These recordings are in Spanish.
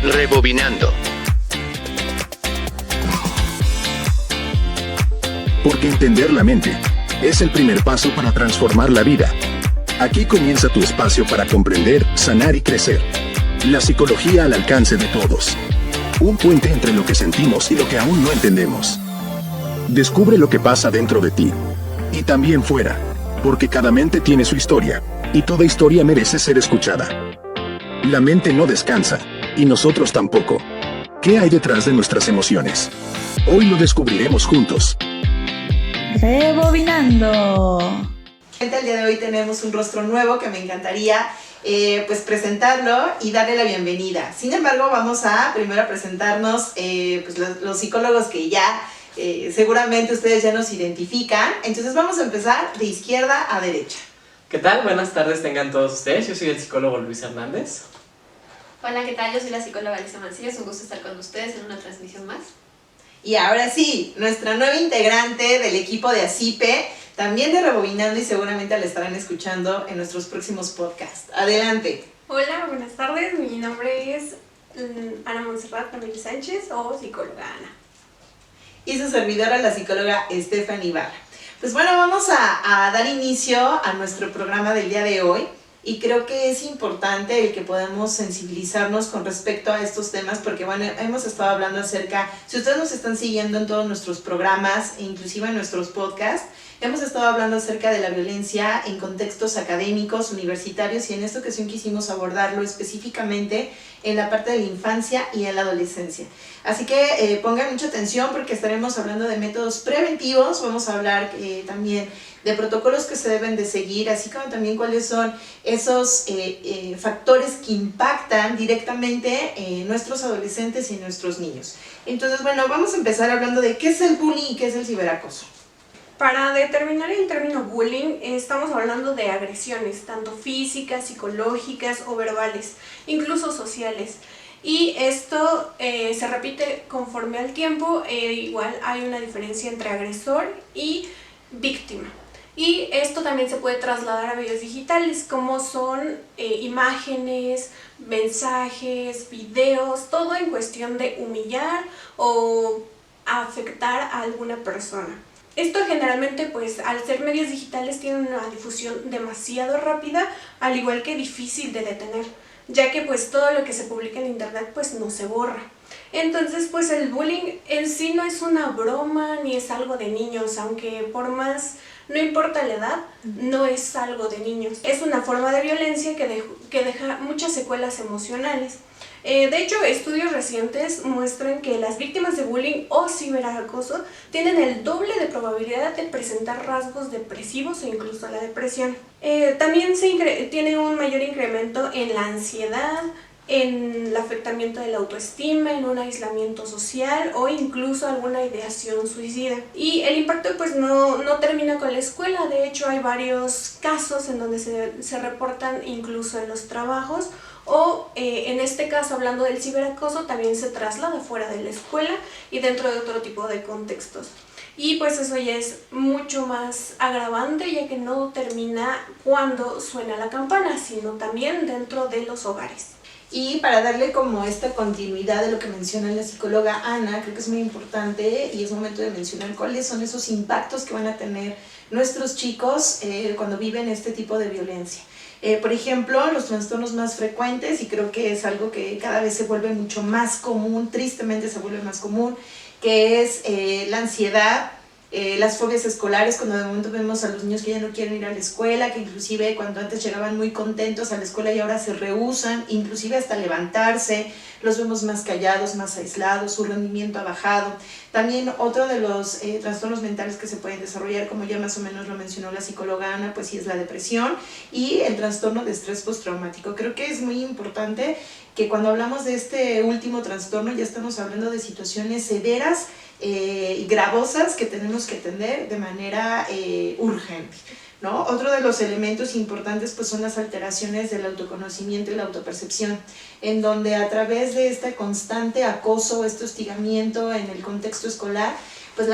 Rebobinando. Porque entender la mente es el primer paso para transformar la vida. Aquí comienza tu espacio para comprender, sanar y crecer. La psicología al alcance de todos. Un puente entre lo que sentimos y lo que aún no entendemos. Descubre lo que pasa dentro de ti. Y también fuera. Porque cada mente tiene su historia. Y toda historia merece ser escuchada. La mente no descansa. Y nosotros tampoco. ¿Qué hay detrás de nuestras emociones? Hoy lo descubriremos juntos. Rebobinando. El día de hoy tenemos un rostro nuevo que me encantaría pues presentarlo y darle la bienvenida. Sin embargo, vamos a primero presentarnos pues los psicólogos que ya seguramente ustedes ya nos identifican. Entonces vamos a empezar de izquierda a derecha. ¿Qué tal? Buenas tardes tengan todos ustedes. Yo soy el psicólogo Luis Hernández. Hola, ¿qué tal? Yo soy la psicóloga Lisa Mancilla. Es un gusto estar con ustedes en una transmisión más. Y ahora sí, nuestra nueva integrante del equipo de ACIPE, también de Rebobinando, y seguramente la estarán escuchando en nuestros próximos podcasts. Adelante. Hola, buenas tardes. Mi nombre es Ana Montserrat Ramírez Sánchez, o psicóloga Ana. Y su servidora, la psicóloga Stephanie Ibarra. Pues bueno, vamos a dar inicio a nuestro programa del día de hoy. Y creo que es importante el que podamos sensibilizarnos con respecto a estos temas, porque bueno, hemos estado hablando acerca, si ustedes nos están siguiendo en todos nuestros programas, e inclusive en nuestros podcasts, hemos estado hablando acerca de la violencia en contextos académicos, universitarios, y en esta ocasión quisimos abordarlo específicamente en la parte de la infancia y en la adolescencia. Así que pongan mucha atención porque estaremos hablando de métodos preventivos, vamos a hablar también de protocolos que se deben de seguir, así como también cuáles son esos factores que impactan directamente nuestros adolescentes y nuestros niños. Entonces, bueno, vamos a empezar hablando de qué es el bullying y qué es el ciberacoso. Para determinar el término bullying, estamos hablando de agresiones, tanto físicas, psicológicas o verbales, incluso sociales. Y esto se repite conforme al tiempo, igual hay una diferencia entre agresor y víctima. Y esto también se puede trasladar a medios digitales, como son imágenes, mensajes, videos, todo en cuestión de humillar o afectar a alguna persona. Esto generalmente, pues, al ser medios digitales, tiene una difusión demasiado rápida, al igual que difícil de detener, ya que pues todo lo que se publica en internet pues no se borra. Entonces, pues el bullying en sí no es una broma ni es algo de niños, aunque por más no importa la edad, no es algo de niños. Es una forma de violencia que deja muchas secuelas emocionales. De hecho, estudios recientes muestran que las víctimas de bullying o ciberacoso tienen el doble de probabilidad de presentar rasgos depresivos o incluso la depresión. También tiene un mayor incremento en la ansiedad, en el afectamiento de la autoestima, en un aislamiento social o incluso alguna ideación suicida. Y el impacto pues no termina con la escuela. De hecho, hay varios casos en donde se reportan incluso en los trabajos, o en este caso, hablando del ciberacoso, también se traslada fuera de la escuela y dentro de otro tipo de contextos. Y pues eso ya es mucho más agravante, ya que no termina cuando suena la campana, sino también dentro de los hogares. Y para darle como esta continuidad de lo que menciona la psicóloga Ana, creo que es muy importante y es momento de mencionar cuáles son esos impactos que van a tener nuestros chicos cuando viven este tipo de violencia. Por ejemplo, los trastornos más frecuentes, y creo que es algo que cada vez se vuelve mucho más común, tristemente se vuelve más común, que es la ansiedad, las fobias escolares, cuando de momento vemos a los niños que ya no quieren ir a la escuela, que inclusive cuando antes llegaban muy contentos a la escuela y ahora se rehúsan, inclusive hasta levantarse, los vemos más callados, más aislados, su rendimiento ha bajado. También otro de los trastornos mentales que se pueden desarrollar, como ya más o menos lo mencionó la psicóloga Ana, pues sí es la depresión y el trastorno de estrés postraumático. Creo que es muy importante que cuando hablamos de este último trastorno ya estamos hablando de situaciones severas y gravosas que tenemos que atender de manera urgente, ¿no? Otro de los elementos importantes pues son las alteraciones del autoconocimiento y la autopercepción, en donde a través de este constante acoso, este hostigamiento en el contexto escolar, pues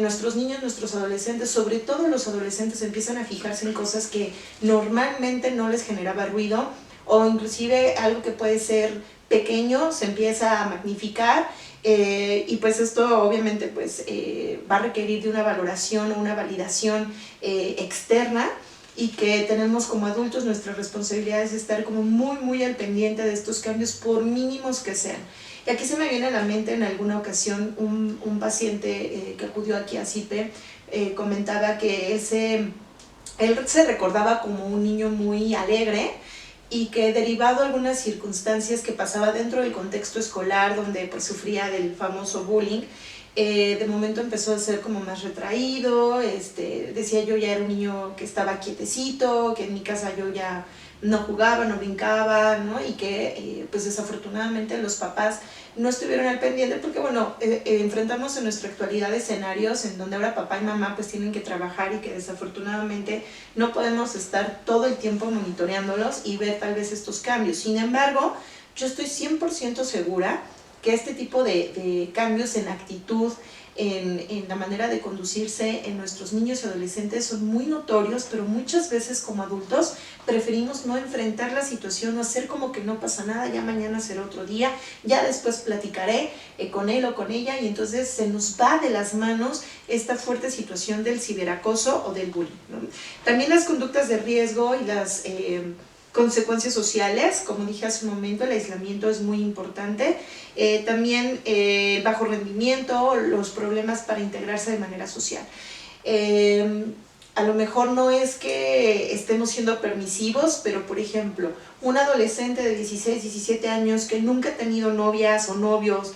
nuestros niños, nuestros adolescentes, sobre todo los adolescentes, empiezan a fijarse en cosas que normalmente no les generaba ruido, o inclusive algo que puede ser pequeño se empieza a magnificar y pues esto obviamente pues va a requerir de una valoración o una validación externa, y que tenemos como adultos nuestra responsabilidad es estar como muy al pendiente de estos cambios por mínimos que sean. Y aquí se me viene a la mente en alguna ocasión un paciente que acudió aquí a CIPE, comentaba que él se recordaba como un niño muy alegre, y que derivado de algunas circunstancias que pasaba dentro del contexto escolar donde pues sufría del famoso bullying, de momento empezó a ser como más retraído, decía yo ya era un niño que estaba quietecito, que en mi casa yo ya no jugaba, no brincaba, ¿no? Y que pues desafortunadamente los papás no estuvieron al pendiente porque bueno, enfrentamos en nuestra actualidad escenarios en donde ahora papá y mamá pues tienen que trabajar y que desafortunadamente no podemos estar todo el tiempo monitoreándolos y ver tal vez estos cambios. Sin embargo, yo estoy 100% segura que este tipo de cambios en actitud, en la manera de conducirse en nuestros niños y adolescentes son muy notorios, pero muchas veces como adultos preferimos no enfrentar la situación o hacer como que no pasa nada, ya mañana será otro día, ya después platicaré con él o con ella, y entonces se nos va de las manos esta fuerte situación del ciberacoso o del bullying, ¿no? También las conductas de riesgo y las consecuencias sociales, como dije hace un momento, el aislamiento es muy importante, también bajo rendimiento, los problemas para integrarse de manera social. A lo mejor no es que estemos siendo permisivos, pero por ejemplo, un adolescente de 16, 17 años que nunca ha tenido novias o novios,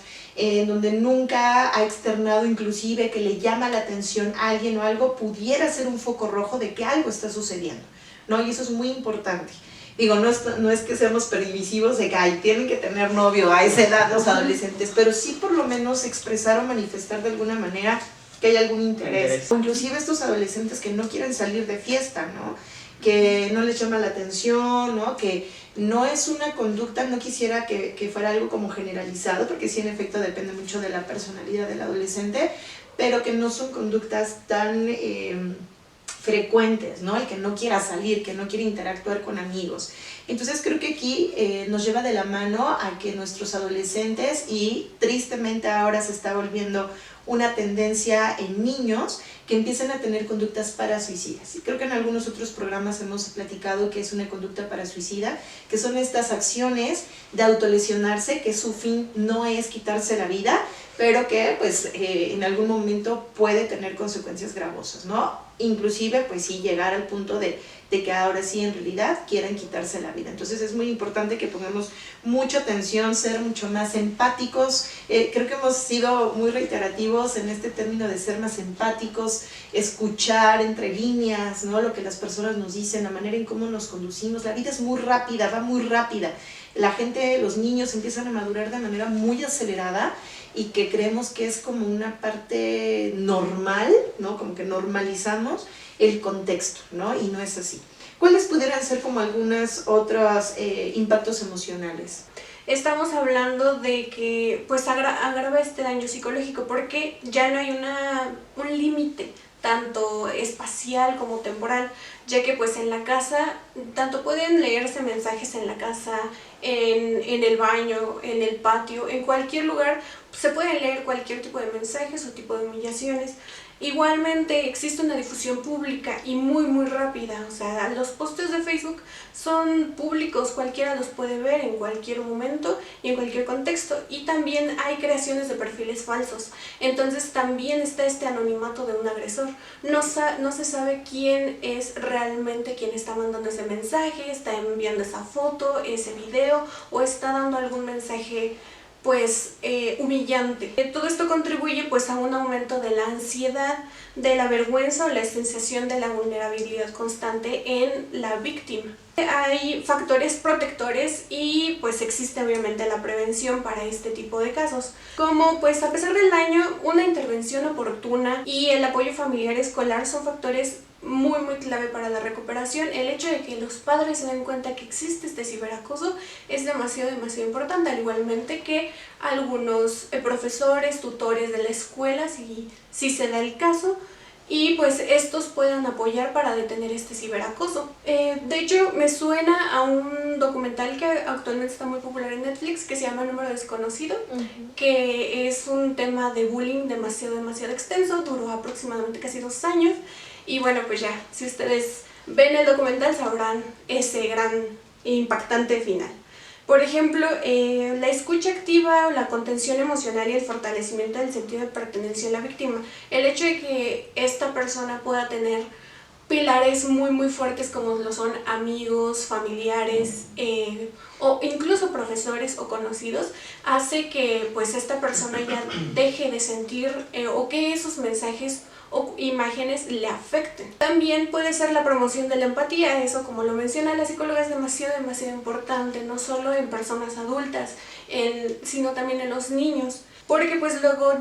donde nunca ha externado inclusive que le llama la atención a alguien o algo, pudiera ser un foco rojo de que algo está sucediendo, ¿no? Y eso es muy importante. Digo, no es que seamos permisivos de que tienen que tener novio a esa edad los adolescentes, pero sí por lo menos expresar o manifestar de alguna manera que hay algún interés. O inclusive estos adolescentes que no quieren salir de fiesta, ¿no? Que no les llama la atención, ¿no? Que no es una conducta, no quisiera que fuera algo como generalizado, porque sí en efecto depende mucho de la personalidad del adolescente, pero que no son conductas tan frecuentes, ¿no? El que no quiera salir, que no quiere interactuar con amigos. Entonces creo que aquí nos lleva de la mano a que nuestros adolescentes, y tristemente ahora se está volviendo una tendencia en niños, que empiezan a tener conductas parasuicidas. Y creo que en algunos otros programas hemos platicado que es una conducta parasuicida, que son estas acciones de autolesionarse, que su fin no es quitarse la vida, pero que pues en algún momento puede tener consecuencias gravosas, ¿no? Inclusive pues sí llegar al punto de que ahora sí en realidad quieran quitarse la vida. Entonces es muy importante que pongamos mucha atención, ser mucho más empáticos. Creo que hemos sido muy reiterativos en este término de ser más empáticos, escuchar entre líneas, ¿no? Lo que las personas nos dicen, la manera en cómo nos conducimos. La vida es muy rápida, va muy rápida. La gente, los niños empiezan a madurar de manera muy acelerada, y que creemos que es como una parte normal, ¿no? Como que normalizamos el contexto, ¿no? Y no es así. ¿Cuáles pudieran ser como algunos otros impactos emocionales? Estamos hablando de que pues agrava este daño psicológico porque ya no hay un límite tanto espacial como temporal, ya que pues en la casa tanto pueden leerse mensajes en la casa, en el baño, en el patio, en cualquier lugar se puede leer cualquier tipo de mensajes o tipo de humillaciones. Igualmente existe una difusión pública y muy rápida, o sea, los posts de Facebook son públicos, cualquiera los puede ver en cualquier momento y en cualquier contexto, y también hay creaciones de perfiles falsos, entonces también está este anonimato de un agresor, no se sabe quién es realmente quien está mandando ese mensaje, está enviando esa foto, ese video o está dando algún mensaje pues humillante. Todo esto contribuye pues a un aumento de la ansiedad, de la vergüenza o la sensación de la vulnerabilidad constante en la víctima. Hay factores protectores y pues existe obviamente la prevención para este tipo de casos, como pues a pesar del daño, una intervención oportuna y el apoyo familiar escolar son factores muy clave para la recuperación. El hecho de que los padres se den cuenta que existe este ciberacoso es demasiado importante, al igualmente que algunos profesores, tutores de la escuela, si se da el caso, y pues estos puedan apoyar para detener este ciberacoso. De hecho, me suena a un documental que actualmente está muy popular en Netflix que se llama Número Desconocido, que es un tema de bullying demasiado extenso, duró aproximadamente casi 2 años, y bueno, pues ya, si ustedes ven el documental sabrán ese gran e impactante final. Por ejemplo, la escucha activa, la contención emocional y el fortalecimiento del sentido de pertenencia a la víctima. El hecho de que esta persona pueda tener pilares muy fuertes como lo son amigos, familiares o incluso profesores o conocidos, hace que pues esta persona ya deje de sentir o que esos mensajes o imágenes le afecten. También puede ser la promoción de la empatía, eso como lo menciona la psicóloga es demasiado importante, no solo en personas adultas, sino también en los niños, porque pues luego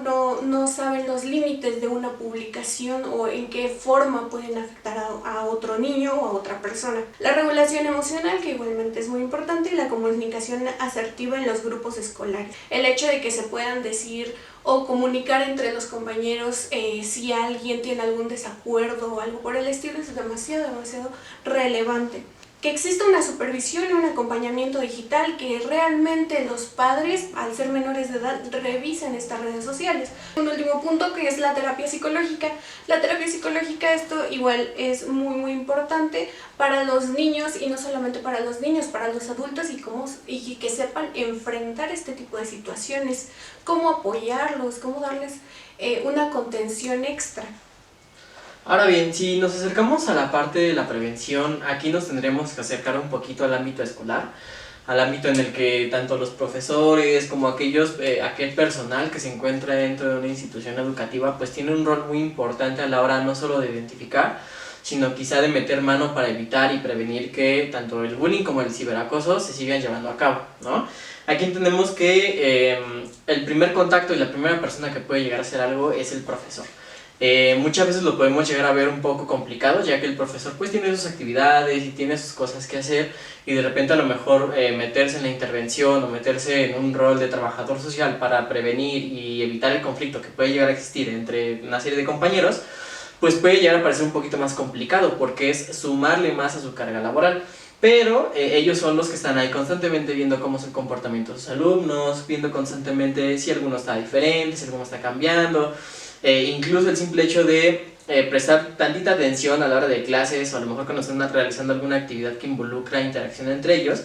no saben los límites de una publicación o en qué forma pueden afectar a otro niño o a otra persona. La regulación emocional, que igualmente es muy importante, y la comunicación asertiva en los grupos escolares. El hecho de que se puedan decir o comunicar entre los compañeros si alguien tiene algún desacuerdo o algo por el estilo es demasiado relevante. Que exista una supervisión y un acompañamiento digital, que realmente los padres, al ser menores de edad, revisen estas redes sociales. Un último punto que es la terapia psicológica. La terapia psicológica, esto igual es muy importante para los niños, y no solamente para los niños, para los adultos, y que sepan enfrentar este tipo de situaciones, cómo apoyarlos, cómo darles una contención extra. Ahora bien, si nos acercamos a la parte de la prevención, aquí nos tendremos que acercar un poquito al ámbito escolar, al ámbito en el que tanto los profesores como aquel personal que se encuentra dentro de una institución educativa pues tiene un rol muy importante a la hora no solo de identificar, sino quizá de meter mano para evitar y prevenir que tanto el bullying como el ciberacoso se sigan llevando a cabo, ¿no? Aquí entendemos que el primer contacto y la primera persona que puede llegar a hacer algo es el profesor. Muchas veces lo podemos llegar a ver un poco complicado, ya que el profesor pues tiene sus actividades y tiene sus cosas que hacer, y de repente a lo mejor meterse en la intervención o meterse en un rol de trabajador social para prevenir y evitar el conflicto que puede llegar a existir entre una serie de compañeros, pues puede llegar a parecer un poquito más complicado, porque es sumarle más a su carga laboral. Pero ellos son los que están ahí constantemente viendo cómo es el comportamiento de sus alumnos, viendo constantemente si alguno está diferente, si alguno está cambiando. Incluso el simple hecho de prestar tantita atención a la hora de clases, o a lo mejor cuando están realizando alguna actividad que involucra interacción entre ellos,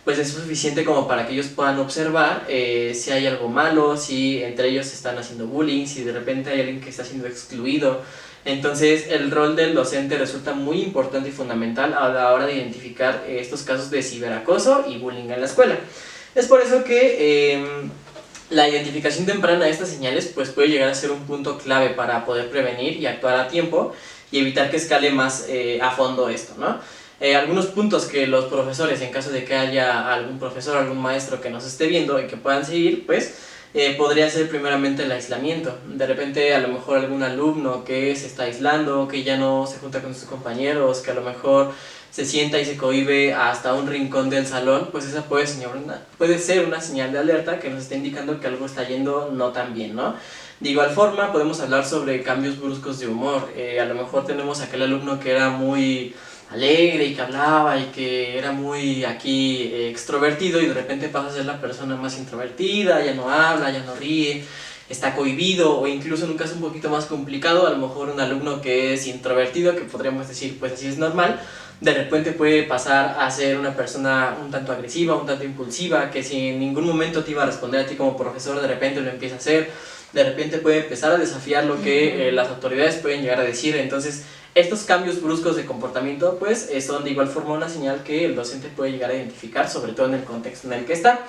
pues es suficiente como para que ellos puedan observar si hay algo malo, si entre ellos están haciendo bullying, si de repente hay alguien que está siendo excluido. Entonces el rol del docente resulta muy importante y fundamental a la hora de identificar estos casos de ciberacoso y bullying en la escuela. Es por eso que la identificación temprana de estas señales pues puede llegar a ser un punto clave para poder prevenir y actuar a tiempo y evitar que escale más a fondo esto, ¿no? Algunos puntos que los profesores, en caso de que haya algún profesor, algún maestro que nos esté viendo y que puedan seguir, pues podría ser primeramente el aislamiento. De repente a lo mejor algún alumno que se está aislando, que ya no se junta con sus compañeros, que a lo mejor se sienta y se cohíbe hasta un rincón del salón, pues esa puede ser una señal de alerta que nos está indicando que algo está yendo no tan bien, ¿no? De igual forma podemos hablar sobre cambios bruscos de humor. A lo mejor tenemos aquel alumno que era muy alegre y que hablaba y que era muy extrovertido, y de repente pasa a ser la persona más introvertida, ya no habla, ya no ríe, está cohibido, o incluso en un caso un poquito más complicado, a lo mejor un alumno que es introvertido, que podríamos decir pues así es normal, de repente puede pasar a ser una persona un tanto agresiva, un tanto impulsiva, que si en ningún momento te iba a responder a ti como profesor, de repente lo empieza a hacer, de repente puede empezar a desafiar lo que las autoridades pueden llegar a decir. Entonces estos cambios bruscos de comportamiento pues son de igual forma una señal que el docente puede llegar a identificar, sobre todo en el contexto en el que está.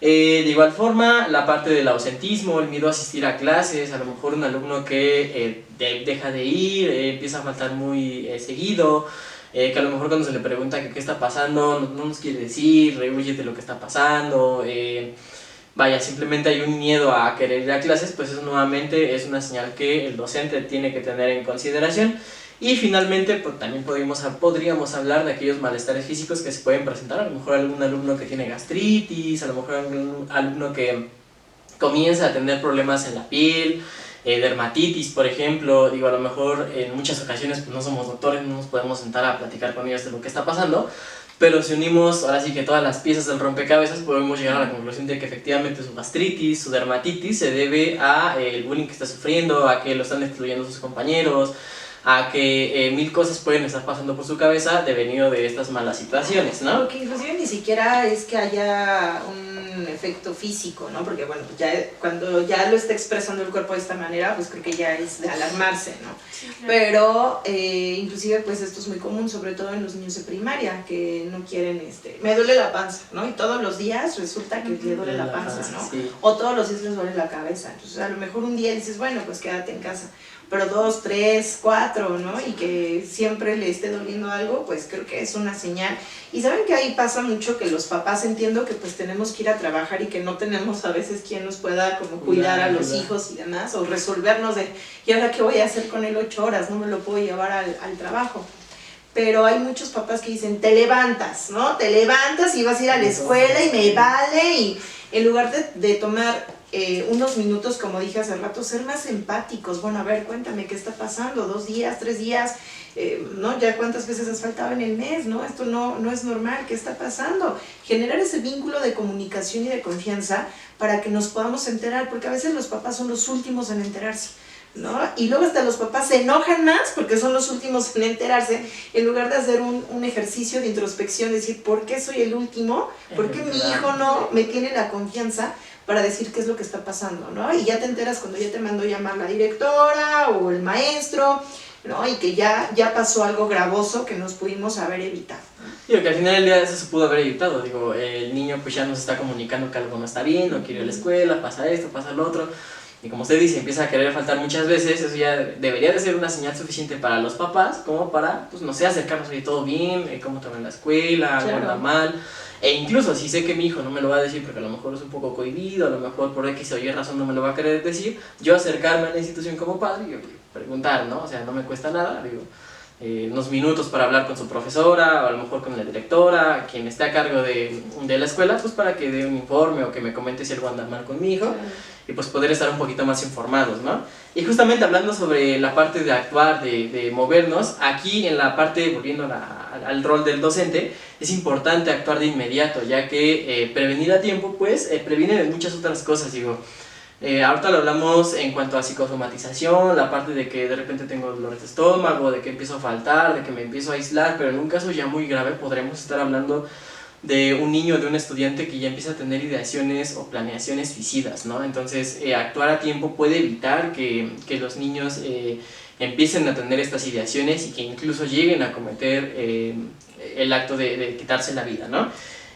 De igual forma, la parte del ausentismo, el miedo a asistir a clases, a lo mejor un alumno que deja de ir, empieza a faltar muy seguido, que a lo mejor cuando se le pregunta qué está pasando no nos quiere decir, rehuye de lo que está pasando, vaya, simplemente hay un miedo a querer ir a clases, pues eso nuevamente es una señal que el docente tiene que tener en consideración. Y finalmente pues, también podríamos hablar de aquellos malestares físicos que se pueden presentar, a lo mejor algún alumno que tiene gastritis, a lo mejor algún alumno que comienza a tener problemas en la piel, dermatitis, por ejemplo. Digo, a lo mejor en muchas ocasiones pues no somos doctores, no nos podemos sentar a platicar con ellos de lo que está pasando, pero si unimos ahora sí que todas las piezas del rompecabezas, podemos llegar a la conclusión de que efectivamente su gastritis, su dermatitis se debe a el bullying que está sufriendo, a que lo están excluyendo sus compañeros, a que 1000 cosas pueden estar pasando por su cabeza devenido de estas malas situaciones, ¿no? Porque inclusive ni siquiera es que haya un efecto físico, ¿no? Porque bueno, ya cuando ya lo está expresando el cuerpo de esta manera, pues creo que ya es de alarmarse, ¿no? Sí, claro. Pero inclusive pues esto es muy común, sobre todo en los niños de primaria, que no quieren, me duele la panza, ¿no? Y todos los días resulta que le duele la panza, ¿no? Sí. O todos los días les duele la cabeza. Entonces a lo mejor un día dices, bueno, pues quédate en casa. Pero 2, 3, 4, ¿no? Y que siempre le esté doliendo algo, pues creo que es una señal. Y saben que ahí pasa mucho que los papás, entiendo que pues tenemos que ir a trabajar y que no tenemos a veces quien nos pueda como cuidar a los hijos y demás, o resolvernos de, ¿y ahora qué voy a hacer con él 8 horas? No me lo puedo llevar al trabajo. Pero hay muchos papás que dicen, te levantas, ¿no? Te levantas y vas a ir a la escuela y me vale, y en lugar de tomar unos minutos, como dije hace rato, ser más empáticos. Bueno, a ver, cuéntame, ¿qué está pasando? 2 días, 3 días, ¿no? Ya cuántas veces has faltado en el mes, ¿no? Esto no es normal, ¿qué está pasando? Generar ese vínculo de comunicación y de confianza para que nos podamos enterar, porque a veces los papás son los últimos en enterarse, ¿no? Y luego hasta los papás se enojan más porque son los últimos en enterarse, en lugar de hacer un ejercicio de introspección, decir, ¿por qué soy el último? ¿Por qué mi hijo no me tiene la confianza para decir qué es lo que está pasando, ¿no? Y ya te enteras cuando ya te mandó llamar la directora o el maestro, ¿no? Y que ya pasó algo gravoso que nos pudimos haber evitado. Digo, que al final del día eso se pudo haber evitado. Digo, el niño pues ya nos está comunicando que algo no está bien, no quiere ir a la escuela, pasa esto, pasa lo otro. Y como usted dice, empieza a querer faltar muchas veces, eso ya debería de ser una señal suficiente para los papás, como para, pues no sé, acercarnos, oye, todo bien, cómo te va en la escuela, algo anda mal. E incluso si sé que mi hijo no me lo va a decir porque a lo mejor es un poco cohibido, a lo mejor por X o Y razón no me lo va a querer decir, yo acercarme a la institución como padre y preguntar, ¿no? O sea, no me cuesta nada, digo, unos minutos para hablar con su profesora o a lo mejor con la directora, quien esté a cargo de la escuela, pues para que dé un informe o que me comente si algo anda mal con mi hijo y pues poder estar un poquito más informados, ¿no? Y justamente hablando sobre la parte de actuar, de movernos, aquí en la parte, volviendo al rol del docente, es importante actuar de inmediato, ya que prevenir a tiempo, pues, previene de muchas otras cosas, digo. Ahorita lo hablamos en cuanto a psicosomatización, la parte de que de repente tengo dolores de estómago, de que empiezo a faltar, de que me empiezo a aislar, pero en un caso ya muy grave podremos estar hablando de un niño, de un estudiante que ya empieza a tener ideaciones o planeaciones suicidas, ¿no? Entonces, actuar a tiempo puede evitar que los niños empiecen a tener estas ideaciones y que incluso lleguen a cometer el acto de quitarse la vida, ¿no?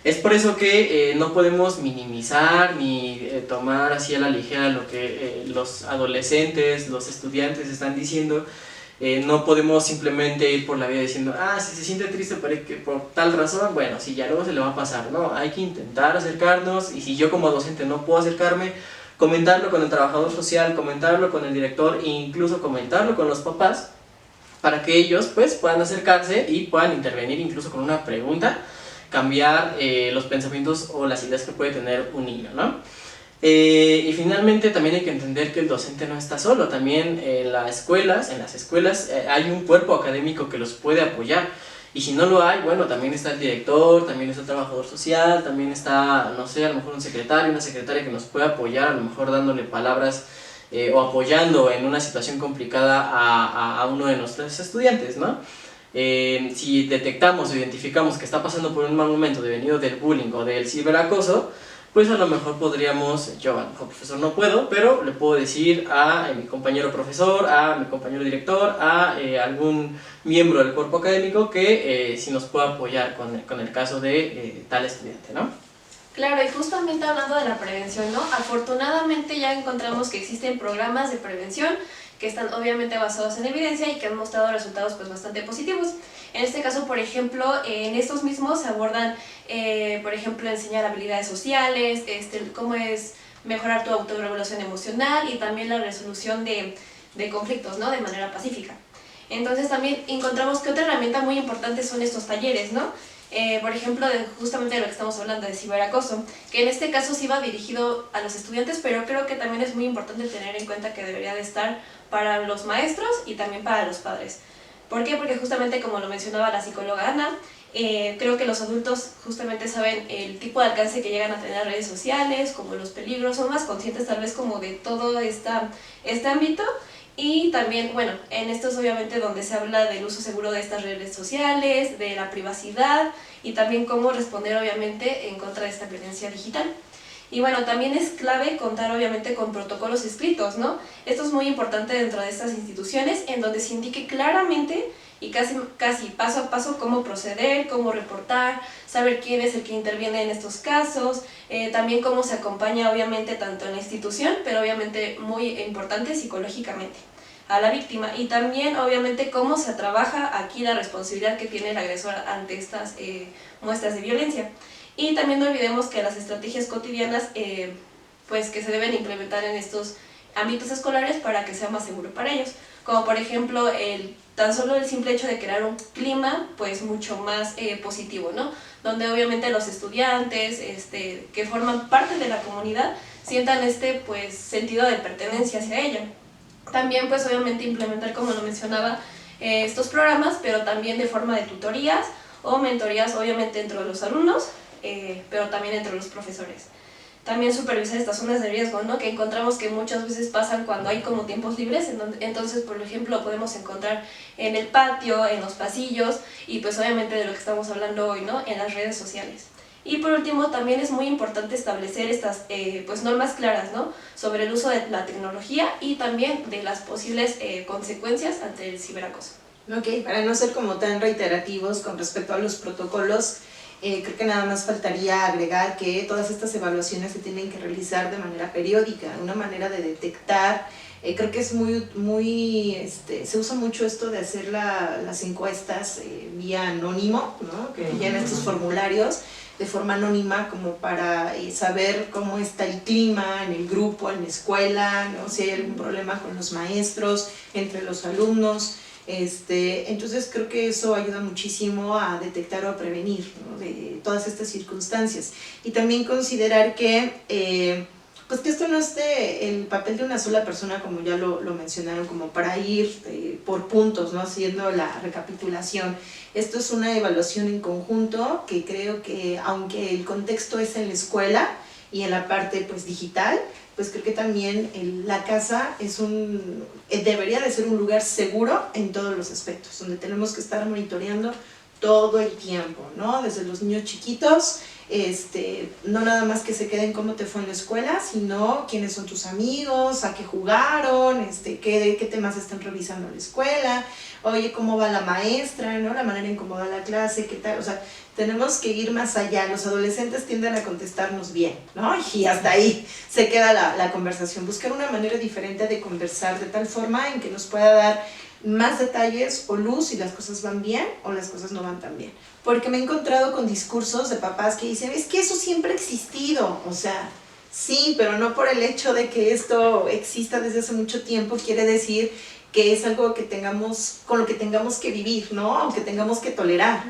Es por eso que no podemos minimizar ni tomar así a la ligera lo que los adolescentes, los estudiantes están diciendo. No podemos simplemente ir por la vida diciendo, si se siente triste por tal razón, bueno, si ya luego se le va a pasar, no, hay que intentar acercarnos, y si yo como docente no puedo acercarme, comentarlo con el trabajador social, comentarlo con el director e incluso comentarlo con los papás para que ellos pues puedan acercarse y puedan intervenir incluso con una pregunta, cambiar los pensamientos o las ideas que puede tener un niño, ¿no? Y finalmente también hay que entender que el docente no está solo, también en las escuelas hay un cuerpo académico que los puede apoyar, y si no lo hay, bueno, también está el director, también está el trabajador social, también está, no sé, a lo mejor un secretario, una secretaria que nos puede apoyar, a lo mejor dándole palabras o apoyando en una situación complicada a uno de nuestros estudiantes, ¿no? Si detectamos o identificamos que está pasando por un mal momento devenido del bullying o del ciberacoso, pues a lo mejor podríamos, yo a lo mejor profesor no puedo, pero le puedo decir a mi compañero profesor, a mi compañero director, a algún miembro del cuerpo académico que si nos puede apoyar con el caso de tal estudiante, ¿no? Claro, y justamente hablando de la prevención, ¿no? Afortunadamente ya encontramos que existen programas de prevención que están obviamente basados en evidencia y que han mostrado resultados pues bastante positivos. En este caso, por ejemplo, en estos mismos se abordan, por ejemplo, enseñar habilidades sociales, cómo es mejorar tu autorregulación emocional y también la resolución de conflictos, ¿no? De manera pacífica. Entonces también encontramos que otra herramienta muy importante son estos talleres, ¿no? Por ejemplo, justamente de lo que estamos hablando de ciberacoso, que en este caso sí va dirigido a los estudiantes, pero creo que también es muy importante tener en cuenta que debería de estar para los maestros y también para los padres. ¿Por qué? Porque justamente como lo mencionaba la psicóloga Ana, creo que los adultos justamente saben el tipo de alcance que llegan a tener redes sociales, como los peligros, son más conscientes tal vez como de todo este ámbito. Y también, bueno, en esto es obviamente donde se habla del uso seguro de estas redes sociales, de la privacidad y también cómo responder obviamente en contra de esta violencia digital. Y bueno, también es clave contar obviamente con protocolos escritos, ¿no? Esto es muy importante dentro de estas instituciones en donde se indique claramente y casi paso a paso cómo proceder, cómo reportar, saber quién es el que interviene en estos casos, también cómo se acompaña obviamente tanto en la institución, pero obviamente muy importante psicológicamente a la víctima, y también obviamente cómo se trabaja aquí la responsabilidad que tiene el agresor ante estas muestras de violencia. Y también no olvidemos que las estrategias cotidianas pues que se deben implementar en estos ámbitos escolares para que sea más seguro para ellos, como por ejemplo tan solo el simple hecho de crear un clima pues mucho más positivo, ¿no? Donde obviamente los estudiantes que forman parte de la comunidad sientan pues sentido de pertenencia hacia ella. También pues obviamente implementar, como lo mencionaba, estos programas, pero también de forma de tutorías o mentorías obviamente entre los alumnos, pero también entre los profesores. También supervisar estas zonas de riesgo, ¿no? Que encontramos que muchas veces pasan cuando hay como tiempos libres, entonces por ejemplo podemos encontrar en el patio, en los pasillos y pues obviamente de lo que estamos hablando hoy, ¿no? En las redes sociales. Y por último también es muy importante establecer estas pues normas claras, ¿no? Sobre el uso de la tecnología y también de las posibles consecuencias ante el ciberacoso. Ok, para no ser como tan reiterativos con respecto a los protocolos, creo que nada más faltaría agregar que todas estas evaluaciones se tienen que realizar de manera periódica, una manera de detectar. Creo que es se usa mucho esto de hacer las encuestas vía anónimo, ¿no? Que llenan estos formularios de forma anónima como para saber cómo está el clima en el grupo, en la escuela, ¿no? Si hay algún problema con los maestros, entre los alumnos. Entonces creo que eso ayuda muchísimo a detectar o a prevenir, ¿no? De todas estas circunstancias. Y también considerar que pues que esto no es el papel de una sola persona, como ya lo mencionaron, como para ir por puntos, ¿no? Haciendo la recapitulación. Esto es una evaluación en conjunto que creo que, aunque el contexto es en la escuela y en la parte pues digital, pues creo que también la casa debería de ser un lugar seguro en todos los aspectos, donde tenemos que estar monitoreando todo el tiempo, ¿no? Desde los niños chiquitos, no nada más que se queden cómo te fue en la escuela, sino quiénes son tus amigos, a qué jugaron, qué temas están revisando en la escuela, oye, cómo va la maestra, ¿no? La manera en cómo va la clase, qué tal, o sea, tenemos que ir más allá. Los adolescentes tienden a contestarnos bien, ¿no? Y hasta ahí se queda la conversación. Buscar una manera diferente de conversar, de tal forma en que nos pueda dar más detalles o luz si las cosas van bien o las cosas no van tan bien. Porque me he encontrado con discursos de papás que dicen, es que eso siempre ha existido, o sea, sí, pero no por el hecho de que esto exista desde hace mucho tiempo quiere decir que es algo con lo que tengamos que vivir, ¿no? Aunque tengamos que tolerar.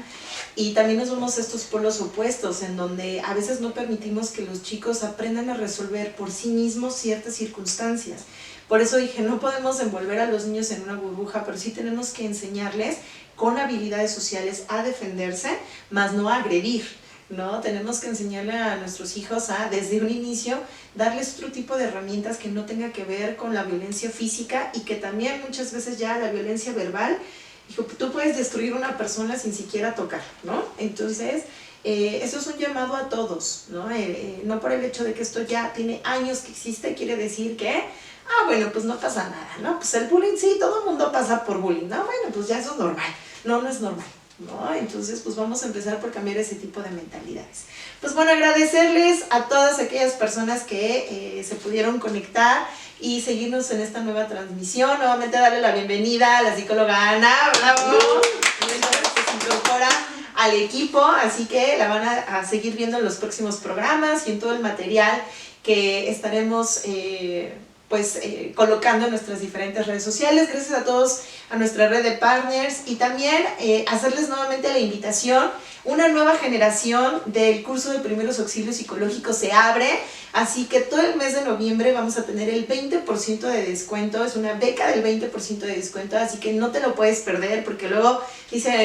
Y también nos vemos estos polos opuestos, en donde a veces no permitimos que los chicos aprendan a resolver por sí mismos ciertas circunstancias. Por eso dije, no podemos envolver a los niños en una burbuja, pero sí tenemos que enseñarles con habilidades sociales a defenderse, más no a agredir, ¿no? Tenemos que enseñarle a nuestros hijos desde un inicio, darles otro tipo de herramientas que no tenga que ver con la violencia física y que también muchas veces ya la violencia verbal. Dijo, tú puedes destruir a una persona sin siquiera tocar, ¿no? Entonces, eso es un llamado a todos, ¿no? No por el hecho de que esto ya tiene años que existe, quiere decir que, bueno, pues no pasa nada, ¿no? Pues el bullying, sí, todo el mundo pasa por bullying, ¿no? Bueno, pues ya eso es normal. No es normal, ¿no? Entonces, pues vamos a empezar por cambiar ese tipo de mentalidades. Pues bueno, agradecerles a todas aquellas personas que se pudieron conectar y seguirnos en esta nueva transmisión. Nuevamente darle la bienvenida a la psicóloga Ana, bravo, que se incorpora al equipo, así que la van a seguir viendo en los próximos programas y en todo el material que estaremos pues colocando en nuestras diferentes redes sociales. Gracias a todos, a nuestra red de partners, y también hacerles nuevamente la invitación. Una nueva generación del curso de primeros auxilios psicológicos se abre, así que todo el mes de noviembre vamos a tener el 20% de descuento, es una beca del 20% de descuento, así que no te lo puedes perder, porque luego dicen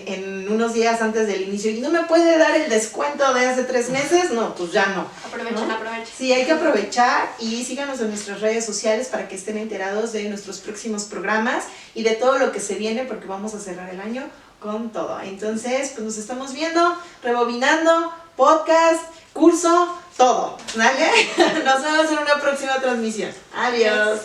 en unos días antes del inicio, ¿y no me puede dar el descuento de hace 3 meses? No, pues ya no. Aprovechen, ¿no? aprovechen. Sí, hay que aprovechar, y síganos en nuestras redes sociales para que estén enterados de nuestros próximos programas y de todo lo que se viene, porque vamos a cerrar el año con todo. Entonces, pues nos estamos viendo, rebobinando, podcast, curso, todo. ¿Vale? Nos vemos en una próxima transmisión. Adiós.